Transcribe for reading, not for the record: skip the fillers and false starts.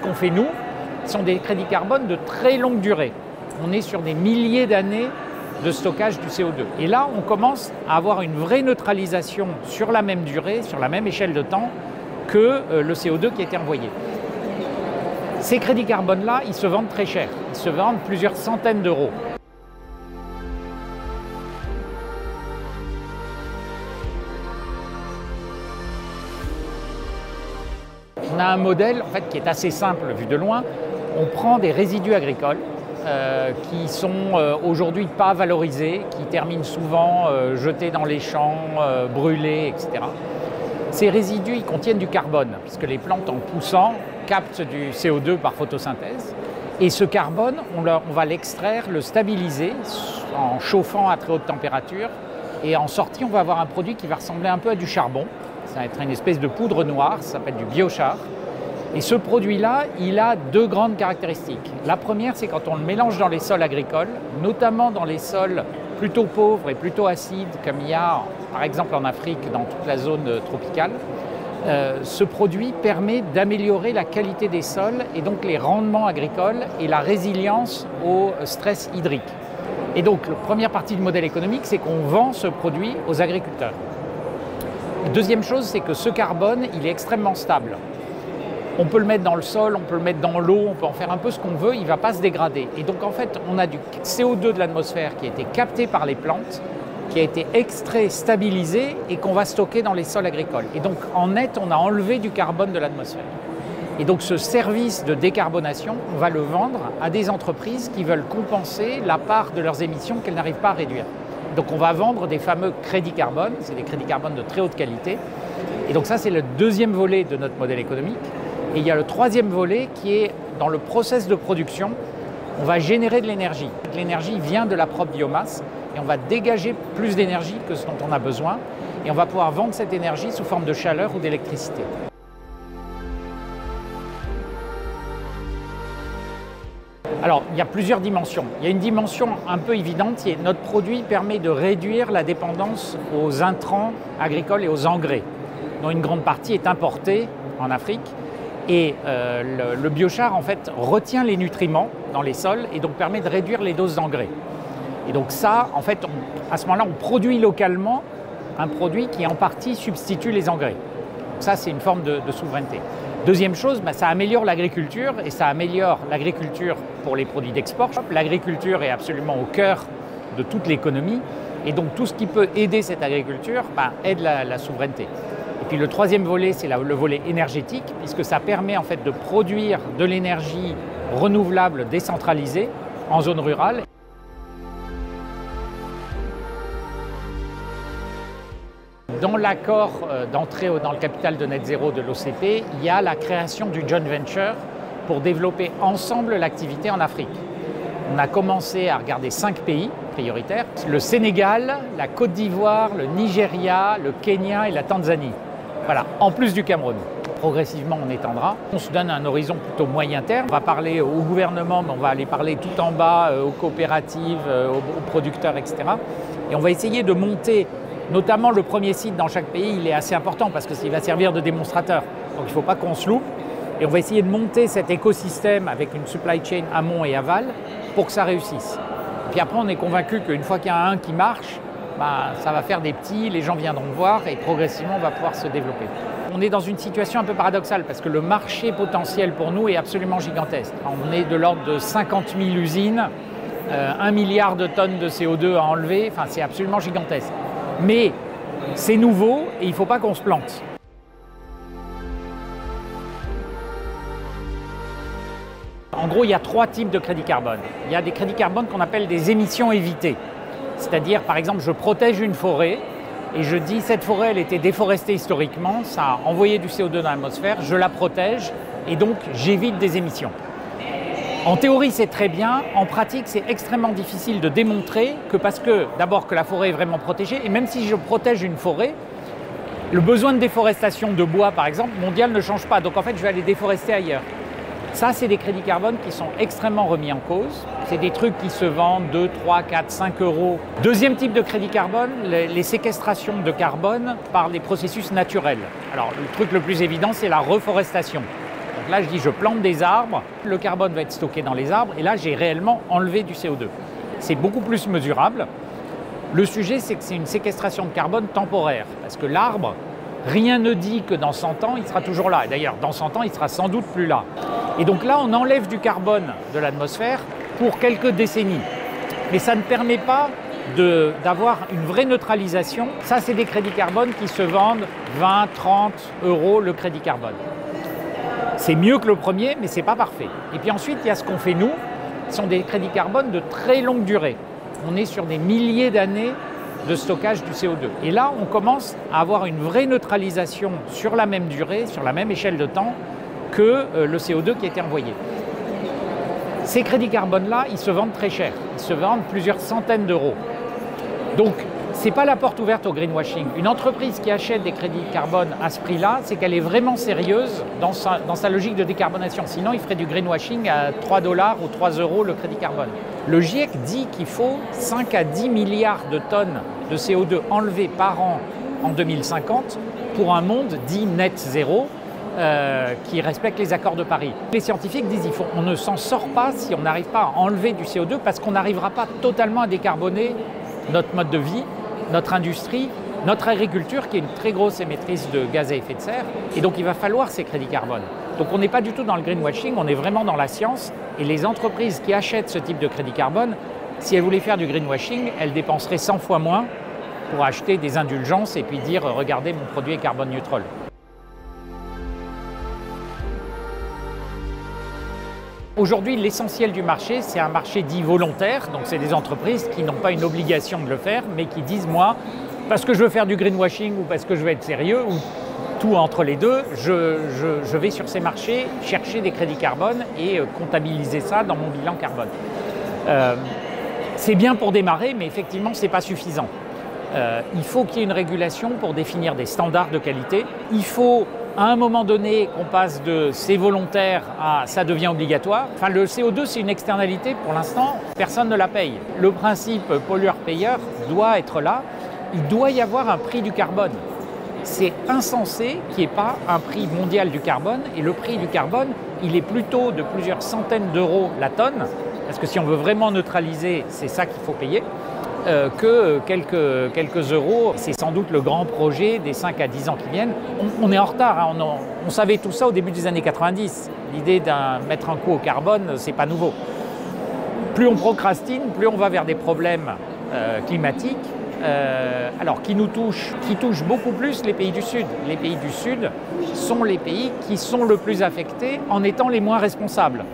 qu'on fait nous sont des crédits carbone de très longue durée. On est sur des milliers d'années de stockage du CO2. Et là, on commence à avoir une vraie neutralisation sur la même durée, sur la même échelle de temps que le CO2 qui a été envoyé. Ces crédits carbone-là, ils se vendent très cher. Ils se vendent plusieurs centaines d'euros. On a un modèle en fait, qui est assez simple vu de loin. On prend des résidus agricoles qui sont aujourd'hui pas valorisés, qui terminent souvent jetés dans les champs, brûlés, etc. Ces résidus ils contiennent du carbone, puisque les plantes en poussant captent du CO2 par photosynthèse. Et ce carbone, on va l'extraire, le stabiliser en chauffant à très haute température. Et en sortie, on va avoir un produit qui va ressembler un peu à du charbon. Ça va être une espèce de poudre noire, ça s'appelle du biochar. Et ce produit-là, il a deux grandes caractéristiques. La première, c'est quand on le mélange dans les sols agricoles, notamment dans les sols plutôt pauvres et plutôt acides, comme il y a par exemple en Afrique, dans toute la zone tropicale, ce produit permet d'améliorer la qualité des sols et donc les rendements agricoles et la résilience au stress hydrique. Et donc, la première partie du modèle économique, c'est qu'on vend ce produit aux agriculteurs. La deuxième chose, c'est que ce carbone, il est extrêmement stable. On peut le mettre dans le sol, on peut le mettre dans l'eau, on peut en faire un peu ce qu'on veut, il ne va pas se dégrader. Et donc en fait, on a du CO2 de l'atmosphère qui a été capté par les plantes, qui a été extrait, stabilisé et qu'on va stocker dans les sols agricoles. Et donc en net, on a enlevé du carbone de l'atmosphère. Et donc ce service de décarbonation, on va le vendre à des entreprises qui veulent compenser la part de leurs émissions qu'elles n'arrivent pas à réduire. Donc on va vendre des fameux crédits carbone, c'est des crédits carbone de très haute qualité. Et donc ça, c'est le deuxième volet de notre modèle économique. Et il y a le troisième volet qui est dans le process de production, on va générer de l'énergie. L'énergie vient de la propre biomasse et on va dégager plus d'énergie que ce dont on a besoin et on va pouvoir vendre cette énergie sous forme de chaleur ou d'électricité. Alors, il y a plusieurs dimensions. Il y a une dimension un peu évidente, qui est notre produit permet de réduire la dépendance aux intrants agricoles et aux engrais, dont une grande partie est importée en Afrique. Et le biochar, en fait, retient les nutriments dans les sols et donc permet de réduire les doses d'engrais. Et donc ça, en fait, à ce moment-là, on produit localement un produit qui, en partie, substitue les engrais. Donc ça, c'est une forme de souveraineté. Deuxième chose, ça améliore l'agriculture et ça améliore l'agriculture pour les produits d'export. L'agriculture est absolument au cœur de toute l'économie et donc tout ce qui peut aider cette agriculture aide la souveraineté. Et puis le troisième volet, c'est le volet énergétique, puisque ça permet en fait de produire de l'énergie renouvelable décentralisée en zone rurale. Dans l'accord d'entrée dans le capital de Net Zero de l'OCP, il y a la création du joint venture pour développer ensemble l'activité en Afrique. On a commencé à regarder 5 pays prioritaires, le Sénégal, la Côte d'Ivoire, le Nigeria, le Kenya et la Tanzanie. Voilà, en plus du Cameroun. Progressivement, on étendra. On se donne un horizon plutôt moyen terme. On va parler au gouvernement, mais on va aller parler tout en bas, aux coopératives, aux producteurs, etc. Et on va essayer de monter, notamment le premier site dans chaque pays, il est assez important parce qu'il va servir de démonstrateur. Donc il ne faut pas qu'on se loupe. Et on va essayer de monter cet écosystème avec une supply chain amont et aval pour que ça réussisse. Et puis après, on est convaincu qu'une fois qu'il y en a un qui marche, ça va faire des petits, les gens viendront voir et progressivement, on va pouvoir se développer. On est dans une situation un peu paradoxale parce que le marché potentiel pour nous est absolument gigantesque. On est de l'ordre de 50 000 usines, 1 milliard de tonnes de CO2 à enlever, enfin, c'est absolument gigantesque. Mais c'est nouveau et il ne faut pas qu'on se plante. En gros, il y a 3 types de crédits carbone. Il y a des crédits carbone qu'on appelle des émissions évitées. C'est-à-dire, par exemple, je protège une forêt et je dis cette forêt, elle était déforestée historiquement, ça a envoyé du CO2 dans l'atmosphère, je la protège et donc j'évite des émissions. En théorie, c'est très bien. En pratique, c'est extrêmement difficile de démontrer que parce que, d'abord, que la forêt est vraiment protégée et même si je protège une forêt, le besoin de déforestation de bois, par exemple, mondial ne change pas. Donc, en fait, je vais aller déforester ailleurs. Ça, c'est des crédits carbone qui sont extrêmement remis en cause. C'est des trucs qui se vendent 2, 3, 4, 5 euros. Deuxième type de crédit carbone, les séquestrations de carbone par des processus naturels. Alors, le truc le plus évident, c'est la reforestation. Donc Donc là, je dis je plante des arbres, le carbone va être stocké dans les arbres, et là, j'ai réellement enlevé du CO2. C'est beaucoup plus mesurable. Le sujet, c'est que c'est une séquestration de carbone temporaire, parce que l'arbre, rien ne dit que dans 100 ans, il sera toujours là. Et d'ailleurs, dans 100 ans, il sera sans doute plus là. Et donc là, on enlève du carbone de l'atmosphère pour quelques décennies. Mais ça ne permet pas d'avoir une vraie neutralisation. Ça, c'est des crédits carbone qui se vendent 20, 30 euros le crédit carbone. C'est mieux que le premier, mais ce n'est pas parfait. Et puis ensuite, il y a ce qu'on fait nous, ce sont des crédits carbone de très longue durée. On est sur des milliers d'années de stockage du CO2. Et là, on commence à avoir une vraie neutralisation sur la même durée, sur la même échelle de temps que le CO2 qui a été envoyé. Ces crédits carbone-là, ils se vendent très cher. Ils se vendent plusieurs centaines d'euros. Donc, ce n'est pas la porte ouverte au greenwashing. Une entreprise qui achète des crédits carbone à ce prix-là, c'est qu'elle est vraiment sérieuse dans sa logique de décarbonation. Sinon, il ferait du greenwashing à 3 $ ou 3 € le crédit carbone. Le GIEC dit qu'il faut 5 à 10 milliards de tonnes de CO2 enlevées par an en 2050 pour un monde dit net zéro qui respecte les accords de Paris. Les scientifiques disent on ne s'en sort pas si on n'arrive pas à enlever du CO2 parce qu'on n'arrivera pas totalement à décarboner notre mode de vie, notre industrie, notre agriculture qui est une très grosse émettrice de gaz à effet de serre. Et donc il va falloir ces crédits carbone. Donc on n'est pas du tout dans le greenwashing, on est vraiment dans la science. Et les entreprises qui achètent ce type de crédit carbone, si elles voulaient faire du greenwashing, elles dépenseraient 100 fois moins pour acheter des indulgences et puis dire regardez mon produit est carbone neutral. Aujourd'hui, l'essentiel du marché, c'est un marché dit volontaire. Donc, c'est des entreprises qui n'ont pas une obligation de le faire, mais qui disent, moi, parce que je veux faire du greenwashing ou parce que je veux être sérieux, ou tout entre les deux, je vais sur ces marchés chercher des crédits carbone et comptabiliser ça dans mon bilan carbone. C'est bien pour démarrer, mais effectivement, ce n'est pas suffisant. Il faut qu'il y ait une régulation pour définir des standards de qualité. Il faut à un moment donné qu'on passe de c'est volontaire à ça devient obligatoire. Enfin, le CO2, c'est une externalité, pour l'instant, personne ne la paye. Le principe pollueur-payeur doit être là. Il doit y avoir un prix du carbone. C'est insensé qu'il n'y ait pas un prix mondial du carbone. Et le prix du carbone, il est plutôt de plusieurs centaines d'euros la tonne. Parce que si on veut vraiment neutraliser, c'est ça qu'il faut payer. Que quelques euros. C'est sans doute le grand projet des 5 à 10 ans qui viennent. On est en retard, hein. On savait tout ça au début des années 90. L'idée de mettre un coup au carbone, c'est pas nouveau. Plus on procrastine, plus on va vers des problèmes climatiques, alors qui touchent beaucoup plus les pays du Sud. Les pays du Sud sont les pays qui sont le plus affectés en étant les moins responsables.